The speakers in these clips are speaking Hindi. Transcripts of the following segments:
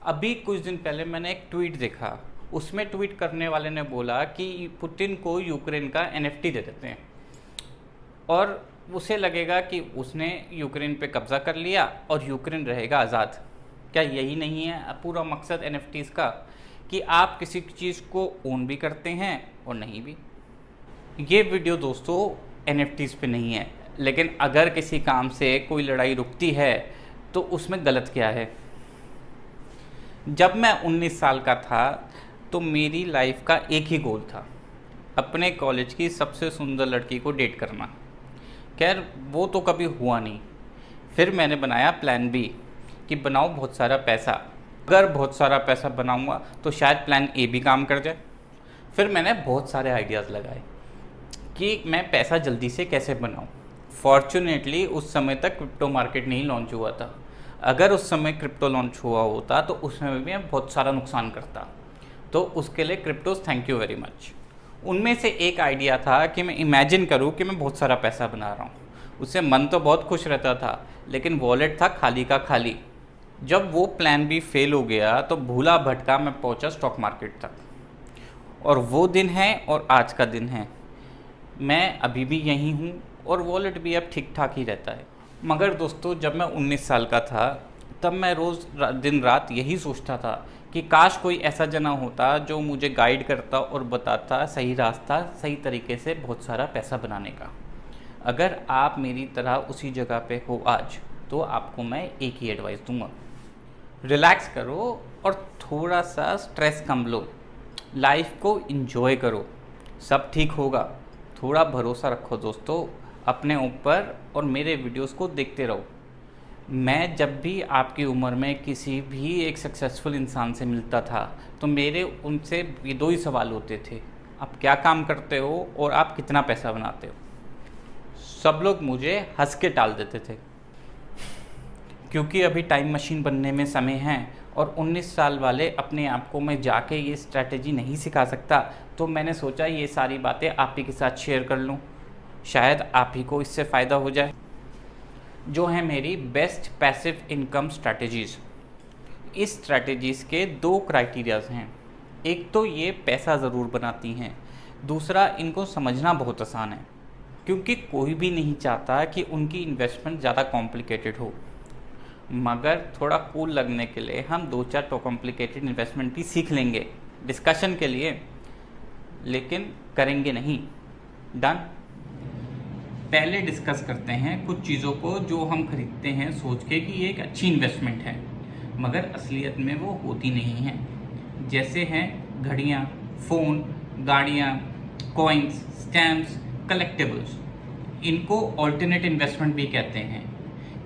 अभी कुछ दिन पहले मैंने एक ट्वीट देखा। उसमें ट्वीट करने वाले ने बोला कि पुतिन को यूक्रेन का एनएफटी दे देते हैं और उसे लगेगा कि उसने यूक्रेन पे कब्ज़ा कर लिया और यूक्रेन रहेगा आज़ाद। क्या यही नहीं है पूरा मकसद एनएफटीज़ का, कि आप किसी चीज़ को ओन भी करते हैं और नहीं भी। ये वीडियो दोस्तों एनएफटीज़ पे नहीं है, लेकिन अगर किसी काम से कोई लड़ाई रुकती है तो उसमें गलत क्या है। जब मैं 19 साल का था तो मेरी लाइफ का एक ही गोल था, अपने कॉलेज की सबसे सुंदर लड़की को डेट करना। खैर वो तो कभी हुआ नहीं। फिर मैंने बनाया प्लान बी कि बनाओ बहुत सारा पैसा। अगर बहुत सारा पैसा बनाऊंगा तो शायद प्लान ए भी काम कर जाए। फिर मैंने बहुत सारे आइडियाज़ लगाए कि मैं पैसा जल्दी से कैसे बनाऊं। फॉर्चुनेटली उस समय तक क्रिप्टो मार्केट नहीं लॉन्च हुआ था। अगर उस समय क्रिप्टो लॉन्च हुआ होता तो उसमें भी मैं बहुत सारा नुकसान करता। तो उसके लिए cryptos thank you very much. उनमें से एक आइडिया था कि मैं इमेजिन करूं कि मैं बहुत सारा पैसा बना रहा हूं। उससे मन तो बहुत खुश रहता था, लेकिन वॉलेट था खाली का खाली। जब वो प्लान भी फेल हो गया तो भूला भटका मैं पहुंचा स्टॉक मार्केट तक। और वो दिन है और आज का दिन है। मैं अभी भी यहीं हूँ और वॉलेट भी अब ठीक ठाक ही रहता है। मगर दोस्तों जब मैं 19 साल का था तब मैं रोज़ दिन रात यही सोचता था कि काश कोई ऐसा जना होता जो मुझे गाइड करता और बताता सही रास्ता, सही तरीके से बहुत सारा पैसा बनाने का। अगर आप मेरी तरह उसी जगह पे हो आज तो आपको मैं एक ही एडवाइस दूंगा, रिलैक्स करो और थोड़ा सा स्ट्रेस कम लो, लाइफ को एंजॉय करो, सब ठीक होगा। थोड़ा भरोसा रखो दोस्तों अपने ऊपर और मेरे वीडियोस को देखते रहो। मैं जब भी आपकी उम्र में किसी भी एक सक्सेसफुल इंसान से मिलता था तो मेरे उनसे ये दो ही सवाल होते थे, आप क्या काम करते हो और आप कितना पैसा बनाते हो। सब लोग मुझे हंस के टाल देते थे, क्योंकि अभी टाइम मशीन बनने में समय है और 19 साल वाले अपने आप को मैं जाके ये स्ट्रैटेजी नहीं सिखा सकता। तो मैंने सोचा ये सारी बातें आप ही के साथ शेयर कर लूँ, शायद आप ही को इससे फ़ायदा हो जाए। जो है मेरी बेस्ट पैसिव इनकम स्ट्रैटेजीज़। इस स्ट्रैटेजीज़ के दो क्राइटेरियाज़ हैं। एक तो ये पैसा ज़रूर बनाती हैं, दूसरा इनको समझना बहुत आसान है, क्योंकि कोई भी नहीं चाहता कि उनकी इन्वेस्टमेंट ज़्यादा कॉम्प्लिकेटेड हो। मगर थोड़ा कूल लगने के लिए हम 2-4 तो कॉम्प्लिकेटेड इन्वेस्टमेंट भी सीख लेंगे डिस्कशन के लिए, लेकिन करेंगे नहीं। डन। पहले डिस्कस करते हैं कुछ चीज़ों को जो हम खरीदते हैं सोच के कि ये एक अच्छी इन्वेस्टमेंट है, मगर असलियत में वो होती नहीं है। जैसे हैं घड़ियाँ, फ़ोन, गाड़ियाँ, कॉइन्स, स्टैम्प्स, कलेक्टिबल्स। इनको ऑल्टरनेट इन्वेस्टमेंट भी कहते हैं।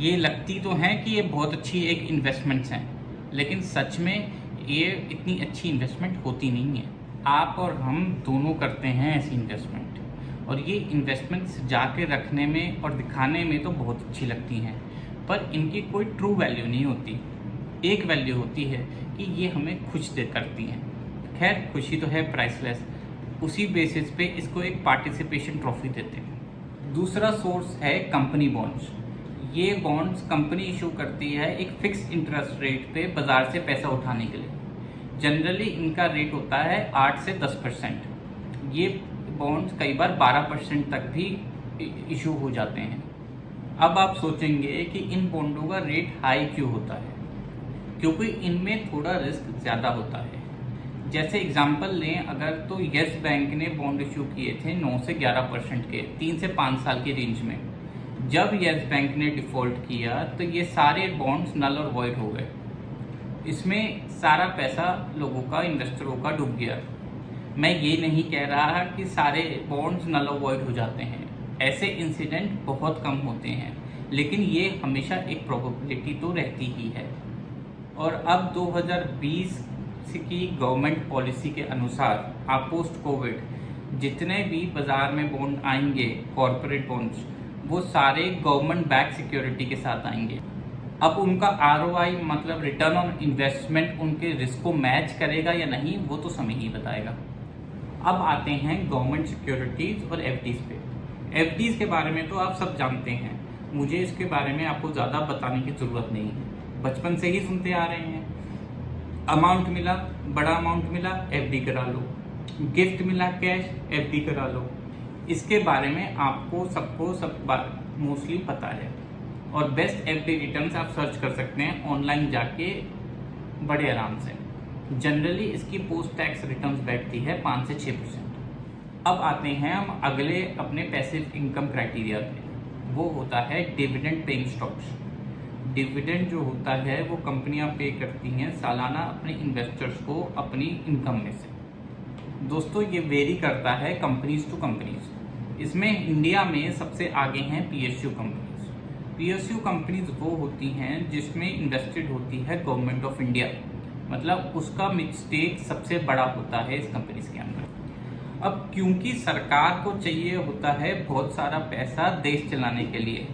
ये लगती तो हैं कि ये बहुत अच्छी एक इन्वेस्टमेंट्स हैं, लेकिन सच में ये इतनी अच्छी इन्वेस्टमेंट होती नहीं है। आप और हम दोनों करते हैं ऐसी इन्वेस्टमेंट, और ये इन्वेस्टमेंट्स जाके रखने में और दिखाने में तो बहुत अच्छी लगती हैं, पर इनकी कोई ट्रू वैल्यू नहीं होती। एक वैल्यू होती है कि ये हमें खुश दे करती हैं। खैर खुशी तो है प्राइसलेस, उसी बेसिस पे इसको एक पार्टिसिपेशन ट्रॉफी देते हैं। दूसरा सोर्स है कंपनी बॉन्ड्स। ये बॉन्ड्स कंपनी इशू करती है एक फिक्स इंटरेस्ट रेट पे बाज़ार से पैसा उठाने के लिए। जनरली इनका रेट होता है 8 से 10%। ये बॉन्ड्स कई बार 12% तक भी इशू हो जाते हैं। अब आप सोचेंगे कि इन बॉन्डों का रेट हाई क्यों होता है, क्योंकि इनमें थोड़ा रिस्क ज़्यादा होता है। जैसे एग्जांपल लें अगर, तो येस बैंक ने बॉन्ड इशू किए थे 9 से 11% के 3 से 5 साल के रेंज में। जब येस बैंक ने डिफ़ॉल्ट किया तो ये सारे बॉन्ड्स नल और वॉइड हो गए। इसमें सारा पैसा लोगों का, इन्वेस्टरों का डूब गया। मैं ये नहीं कह रहा कि सारे बॉन्ड्स नल और वॉइड हो जाते हैं, ऐसे इंसिडेंट बहुत कम होते हैं, लेकिन ये हमेशा एक प्रोबेबिलिटी तो रहती ही है। और अब 2020 की गवर्नमेंट पॉलिसी के अनुसार आप पोस्ट कोविड जितने भी बाज़ार में बॉन्ड आएंगे, कॉरपोरेट बॉन्ड्स, वो सारे गवर्नमेंट बैक सिक्योरिटी के साथ आएंगे। अब उनका ROI मतलब रिटर्न ऑन इन्वेस्टमेंट उनके रिस्क को मैच करेगा या नहीं, वो तो समय ही बताएगा। अब आते हैं गवर्नमेंट सिक्योरिटीज़ और FDs पे। FDs के बारे में तो आप सब जानते हैं, मुझे इसके बारे में आपको ज़्यादा बताने की ज़रूरत नहीं है, बचपन से ही सुनते आ रहे हैं। अमाउंट मिला, बड़ा अमाउंट मिला, एफडी करा लो, गिफ्ट मिला कैश, एफडी करा लो। इसके बारे में आपको सबको सब मोस्टली पता है। और बेस्ट एफडी रिटर्न्स आप सर्च कर सकते हैं ऑनलाइन जाके बड़े आराम से। जनरली इसकी पोस्ट टैक्स रिटर्न्स बैठती है 5 से 6%। अब आते हैं हम अगले अपने पैसिव इनकम क्राइटेरिया पे, वो होता है डिविडेंड पेइंग स्टॉक्स। डिविडेंड जो होता है वो कंपनियां पे करती हैं सालाना अपने इन्वेस्टर्स को अपनी इनकम में से। दोस्तों ये वेरी करता है कंपनीज टू कंपनीज। इसमें इंडिया में सबसे आगे हैं पीएसयू कंपनीज। पीएसयू कंपनीज वो होती हैं जिसमें इन्वेस्टेड होती है गवर्नमेंट ऑफ इंडिया, मतलब उसका स्टेक सबसे बड़ा होता है इस कंपनीज के अंदर। अब क्योंकि सरकार को चाहिए होता है बहुत सारा पैसा देश चलाने के लिए,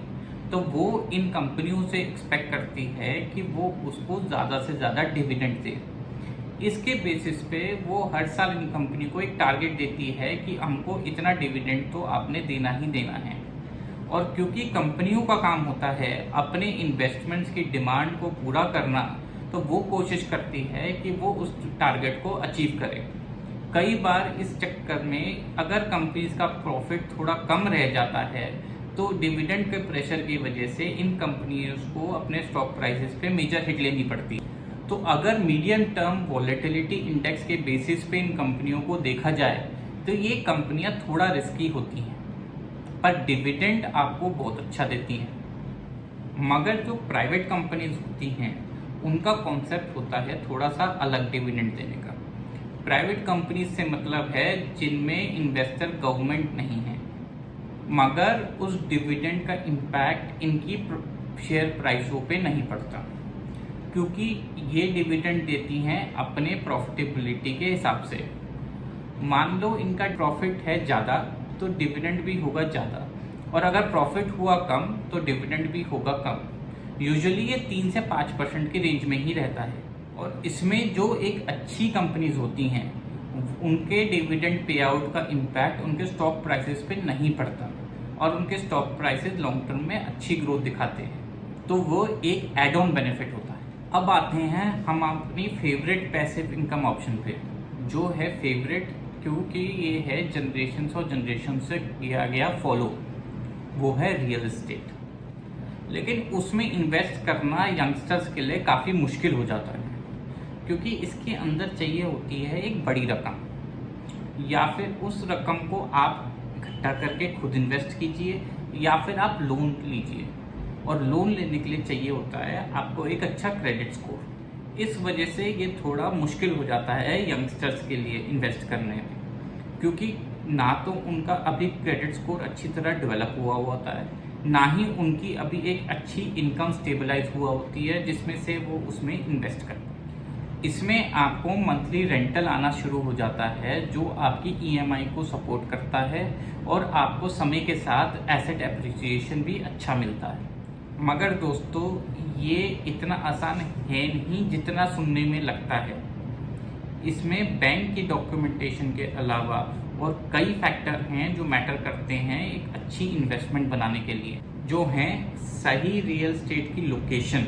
तो वो इन कंपनियों से एक्सपेक्ट करती है कि वो उसको ज़्यादा से ज़्यादा डिविडेंड दे। इसके बेसिस पे वो हर साल इन कंपनी को एक टारगेट देती है कि हमको इतना डिविडेंड तो आपने देना ही देना है। और क्योंकि कंपनियों का काम होता है अपने इन्वेस्टमेंट्स की डिमांड को पूरा करना, तो वो कोशिश करती है कि वो उस टारगेट को अचीव करे। कई बार इस चक्कर में अगर कंपनीज का प्रॉफिट थोड़ा कम रह जाता है, तो डिविडेंड के प्रेशर की वजह से इन कंपनियों को अपने स्टॉक प्राइसेस पे मेजर हिट लेनी पड़ती है। तो अगर मीडियम टर्म वॉलेटिलिटी इंडेक्स के बेसिस पे इन कंपनियों को देखा जाए तो ये कंपनियां थोड़ा रिस्की होती हैं, पर डिविडेंड आपको बहुत अच्छा देती हैं। मगर जो प्राइवेट कंपनीज होती हैं उनका कॉन्सेप्ट होता है थोड़ा सा अलग डिविडेंड देने का। प्राइवेट कंपनीज से मतलब है जिनमें इन्वेस्टर गवर्नमेंट नहीं है, मगर उस डिविडेंड का इम्पैक्ट इनकी शेयर प्राइसों पे नहीं पड़ता, क्योंकि ये डिविडेंड देती हैं अपने प्रॉफिटेबिलिटी के हिसाब से। मान लो इनका प्रॉफिट है ज़्यादा तो डिविडेंड भी होगा ज़्यादा, और अगर प्रॉफिट हुआ कम तो डिविडेंड भी होगा कम। यूजुअली ये 3 से 5% की रेंज में ही रहता है। और इसमें जो एक अच्छी कंपनीज होती हैं उनके डिविडेंड पे आउट का इम्पैक्ट उनके स्टॉक प्राइसेस पे नहीं पड़ता, और उनके स्टॉक प्राइसेस लॉन्ग टर्म में अच्छी ग्रोथ दिखाते हैं, तो वो एक एड ऑन बेनिफिट होता है। अब आते हैं हम अपनी फेवरेट पैसिव इनकम ऑप्शन पे, जो है फेवरेट क्योंकि ये है जनरेशन और जनरेशन से किया गया फॉलो, वो है रियल एस्टेट। लेकिन उसमें इन्वेस्ट करना यंगस्टर्स के लिए काफ़ी मुश्किल हो जाता है, क्योंकि इसके अंदर चाहिए होती है एक बड़ी रकम, या फिर उस रकम को आप इकट्ठा करके खुद इन्वेस्ट कीजिए, या फिर आप लोन लीजिए। और लोन लेने के लिए चाहिए होता है आपको एक अच्छा क्रेडिट स्कोर। इस वजह से ये थोड़ा मुश्किल हो जाता है यंगस्टर्स के लिए इन्वेस्ट करने में, क्योंकि ना तो उनका अभी क्रेडिट स्कोर अच्छी तरह डेवलप हुआ होता है, ना ही उनकी अभी एक अच्छी इनकम स्टेबलाइज हुआ होती है जिसमें से वो उसमें इन्वेस्ट कर। इसमें आपको मंथली रेंटल आना शुरू हो जाता है जो आपकी ईएमआई को सपोर्ट करता है, और आपको समय के साथ एसेट एप्रिसिएशन भी अच्छा मिलता है। मगर दोस्तों ये इतना आसान है नहीं जितना सुनने में लगता है। इसमें बैंक की डॉक्यूमेंटेशन के अलावा और कई फैक्टर हैं जो मैटर करते हैं एक अच्छी इन्वेस्टमेंट बनाने के लिए, जो हैं सही रियल एस्टेट की लोकेशन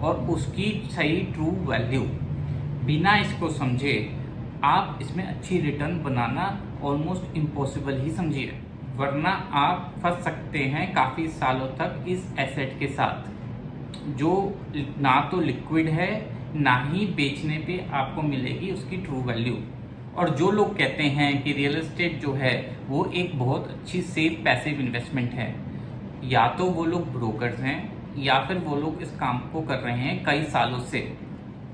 और उसकी सही ट्रू वैल्यू। बिना इसको समझे आप इसमें अच्छी रिटर्न बनाना ऑलमोस्ट इम्पॉसिबल ही समझिए, वरना आप फंस सकते हैं काफ़ी सालों तक इस एसेट के साथ, जो ना तो लिक्विड है ना ही बेचने पे आपको मिलेगी उसकी ट्रू वैल्यू। और जो लोग कहते हैं कि रियल एस्टेट जो है वो एक बहुत अच्छी सेफ पैसिव इन्वेस्टमेंट है, या तो वो लोग ब्रोकर्स हैं या फिर वो लोग इस काम को कर रहे हैं कई सालों से।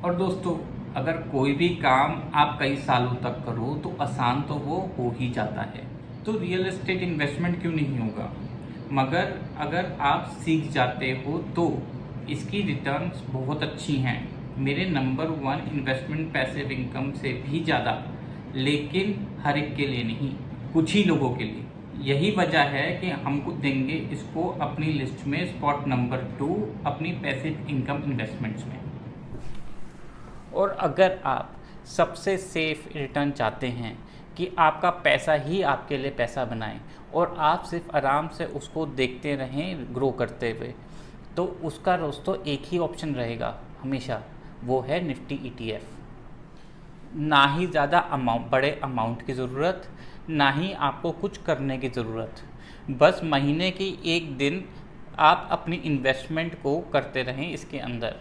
और दोस्तों अगर कोई भी काम आप कई सालों तक करो तो आसान तो वो हो ही जाता है, तो रियल एस्टेट इन्वेस्टमेंट क्यों नहीं होगा। मगर अगर आप सीख जाते हो तो इसकी रिटर्न्स बहुत अच्छी हैं, मेरे नंबर 1 इन्वेस्टमेंट पैसिव इनकम से भी ज़्यादा, लेकिन हर एक के लिए नहीं, कुछ ही लोगों के लिए। यही वजह है कि हमको देंगे इसको अपनी लिस्ट में स्पॉट नंबर 2 अपनी पैसिव इनकम इन्वेस्टमेंट्स में। और अगर आप सबसे सेफ रिटर्न चाहते हैं कि आपका पैसा ही आपके लिए पैसा बनाए और आप सिर्फ आराम से उसको देखते रहें ग्रो करते हुए, तो उसका दोस्तों एक ही ऑप्शन रहेगा हमेशा, वो है निफ्टी ETF। ना ही ज़्यादा बड़े अमाउंट की ज़रूरत, ना ही आपको कुछ करने की ज़रूरत, बस महीने की एक दिन आप अपनी इन्वेस्टमेंट को करते रहें। इसके अंदर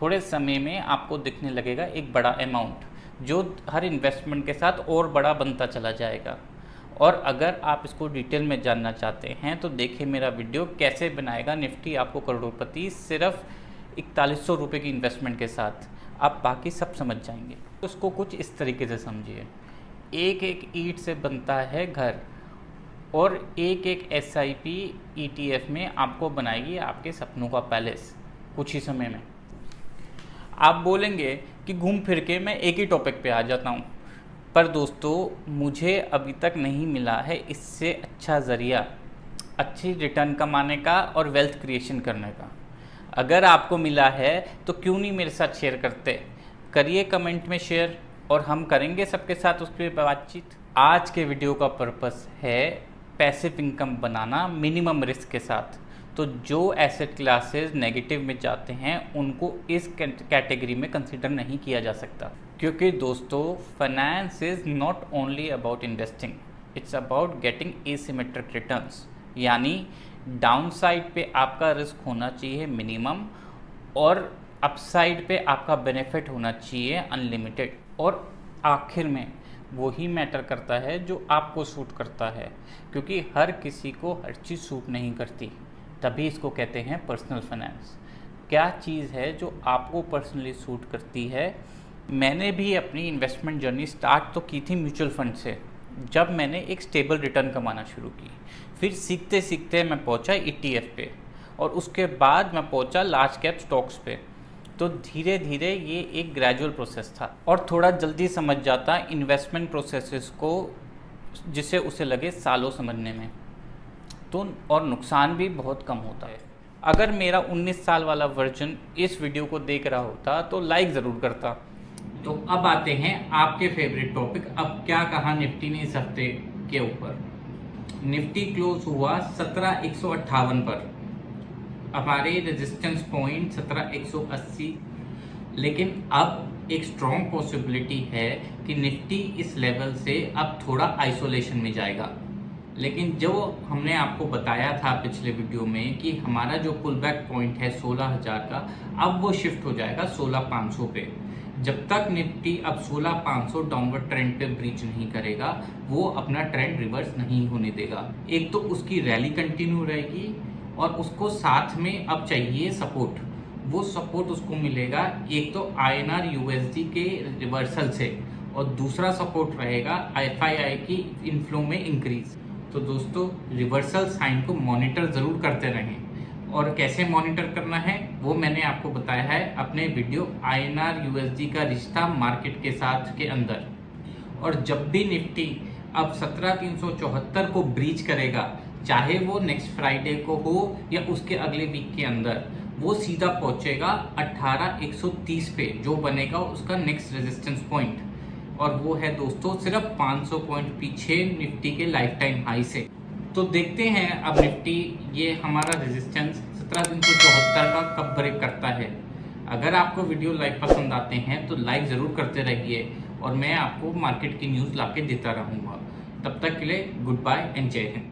थोड़े समय में आपको दिखने लगेगा एक बड़ा अमाउंट जो हर इन्वेस्टमेंट के साथ और बड़ा बनता चला जाएगा। और अगर आप इसको डिटेल में जानना चाहते हैं तो देखिए मेरा वीडियो कैसे बनाएगा निफ्टी आपको करोड़पति सिर्फ 4100 रुपये की इन्वेस्टमेंट के साथ, आप बाकी सब समझ जाएंगे। उसको कुछ इस तरीके से समझिए, एक एक ईंट से बनता है घर, और एक एक SIP ETF में आपको बनाएगी आपके सपनों का पैलेस कुछ ही समय में। आप बोलेंगे कि घूम फिर के मैं एक ही टॉपिक पे आ जाता हूँ, पर दोस्तों मुझे अभी तक नहीं मिला है इससे अच्छा ज़रिया अच्छी रिटर्न कमाने का और वेल्थ क्रिएशन करने का। अगर आपको मिला है तो क्यों नहीं मेरे साथ शेयर करते, करिए कमेंट में शेयर और हम करेंगे सबके साथ उस पर बातचीत। आज के वीडियो का पर्पस है पैसिव इनकम बनाना मिनिमम रिस्क के साथ। तो जो एसेट क्लासेस नेगेटिव में जाते हैं उनको इस कैटेगरी में कंसीडर नहीं किया जा सकता, क्योंकि दोस्तों finance is not only about investing, it's about getting asymmetric returns. यानी डाउन साइड पे आपका रिस्क होना चाहिए मिनिमम और अपसाइड पे आपका बेनिफिट होना चाहिए अनलिमिटेड। और आखिर में वही मैटर करता है जो आपको सूट करता है, क्योंकि हर किसी को हर चीज़ सूट नहीं करती, तभी इसको कहते हैं पर्सनल फाइनेंस। क्या चीज़ है जो आपको पर्सनली सूट करती है। मैंने भी अपनी इन्वेस्टमेंट जर्नी स्टार्ट तो की थी म्यूचुअल फंड से, जब मैंने एक स्टेबल रिटर्न कमाना शुरू की। फिर सीखते सीखते मैं पहुंचा ETF पे, और उसके बाद मैं पहुंचा लार्ज कैप स्टॉक्स पे। तो धीरे धीरे ये एक ग्रेजुअल प्रोसेस था, और थोड़ा जल्दी समझ जाता इन्वेस्टमेंट प्रोसेसेस को जिसे उसे लगे सालों समझने में, तो और नुकसान भी बहुत कम होता है। अगर मेरा 19 साल वाला वर्जन इस वीडियो को देख रहा होता तो लाइक ज़रूर करता। तो अब आते हैं आपके फेवरेट टॉपिक। अब क्या कहा निफ्टी ने इस हफ्ते के ऊपर। निफ्टी क्लोज हुआ 17,158 पर, हमारे रेजिस्टेंस पॉइंट 17,180, लेकिन अब एक स्ट्रॉन्ग पॉसिबिलिटी है कि निफ्टी इस लेवल से अब थोड़ा आइसोलेशन में जाएगा। लेकिन जो हमने आपको बताया था पिछले वीडियो में कि हमारा जो पुल बैक पॉइंट है 16,000 का, अब वो शिफ्ट हो जाएगा 16,500 पे। जब तक निफ्टी अब 16,500 डाउनवर्ड ट्रेंड पे ब्रीच नहीं करेगा, वो अपना ट्रेंड रिवर्स नहीं होने देगा। एक तो उसकी रैली कंटिन्यू रहेगी, और उसको साथ में अब चाहिए सपोर्ट। वो सपोर्ट उसको मिलेगा एक तो INR USD के रिवर्सल से, और दूसरा सपोर्ट रहेगा FII की इनफ्लो में इंक्रीज। तो दोस्तों रिवर्सल साइन को मॉनिटर ज़रूर करते रहें, और कैसे मॉनिटर करना है वो मैंने आपको बताया है अपने वीडियो INR USD का रिश्ता मार्केट के साथ के अंदर। और जब भी निफ्टी अब 17,374 को ब्रीच करेगा, चाहे वो नेक्स्ट फ्राइडे को हो या उसके अगले वीक के अंदर, वो सीधा पहुंचेगा 18,130 पे, जो बनेगा उसका नेक्स्ट रेजिस्टेंस पॉइंट। और वो है दोस्तों सिर्फ 500 पॉइंट पीछे निफ्टी के लाइफ टाइम हाई से। तो देखते हैं अब निफ्टी ये हमारा रेजिस्टेंस 17,374 का कब ब्रेक करता है। अगर आपको वीडियो लाइक पसंद आते हैं तो लाइक ज़रूर करते रहिए, और मैं आपको मार्केट की न्यूज़ लाके देता रहूँगा। तब तक के लिए गुड बाय एंड जय हिंद।